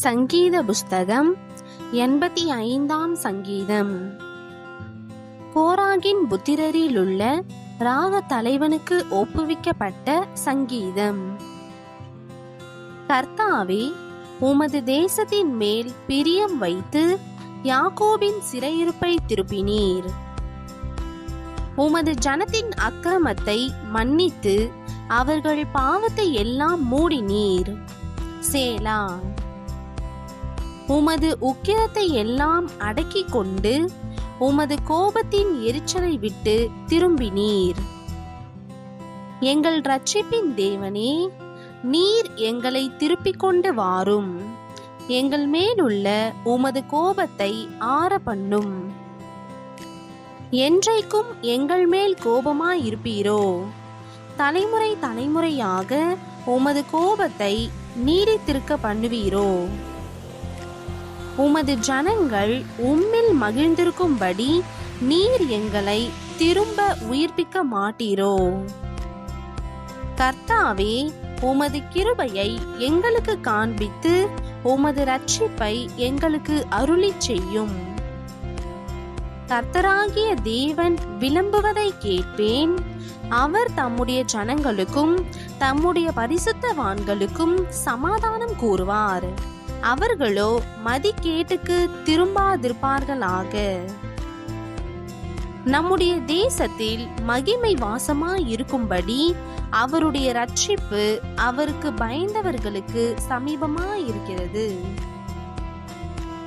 சங்கீத புஸ்தகம் 85ஆம் சங்கீதம். கோராகின் புத்திரரிலுள்ள ராக தலைவனுக்கு ஒப்புவிக்கப்பட்ட சங்கீதம். கர்த்தாவே, உமது தேசத்தின் மேல் பிரியம் வைத்து யாக்கோபின் சிறையிருப்பை திருப்பினீர். உமது ஜனத்தின் அக்கிரமத்தை மன்னித்து அவர்கள் பாவத்தை எல்லாம் மூடினீர். சேலா. உமது உக்கிரத்தை எல்லாம் அடக்கிக் கொண்டு உமது கோபத்தின் எரிச்சலை விட்டு திரும்பினீர். எங்கள் இரட்சிப்பின் தேவனே, நீர் எங்களை திருப்பிக் கொண்டு வாரும். எங்கள் மேலுள்ள உமது கோபத்தை ஆற பண்ணும். என்றைக்கும் எங்கள் மேல் கோபமாயிருப்பீரோ? தலைமுறை தலைமுறையாக உமது கோபத்தை நீடித்திருக்க பண்ணுவீரோ? உமது ஜனங்கள் உம்மில் மகிழ்ந்திருக்கும்படி நீர் எங்களை திரும்ப உயிர்ப்பிக்க மாட்டீரோ? கர்த்தாவே, உமது கிருபையை எங்களுக்கு காண்பித்து உமது இரட்சிப்பை எங்களுக்கு அருளிச் செய்யும். கர்த்தராகிய தேவன் விளம்புவதை கேட்பேன். அவர் தம்முடைய ஜனங்களுக்கும் தம்முடைய பரிசுத்தவான்களுக்கும் சமாதானம் கூறுவார். அவர்களோ மதிகேட்டுக்கு திரும்பாதிருப்பார்களாக. நம்முடைய தேசத்தில் மகிமை வாசமாயிருக்கும்படி அவருடைய இரட்சிப்பு அவருக்கு பயந்தவர்களுக்கு சமீபமாயிருக்கிறது.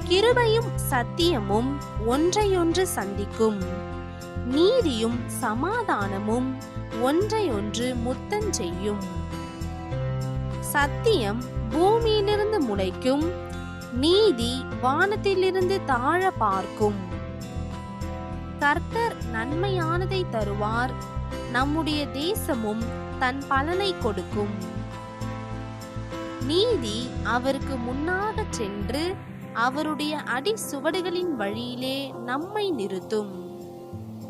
கிருபையும் சத்தியமும் ஒன்றையொன்று சந்திக்கும். நீதியும் சமாதானமும் ஒன்றையொன்று முத்தஞ்செய்யும். சத்தியம் பூமியிலிருந்து முளைக்கும், நீதி வானத்திலிருந்து தாழ பார்க்கும். கர்த்தர் நன்மையானதை தருவார், நம்முடைய தேசமும் தன் பலனை கொடுக்கும். நீதி அவருக்கு முன்னாக சென்று அவருடைய அடி சுவடுகளின் வழியிலே நம்மை நிறுத்தும்.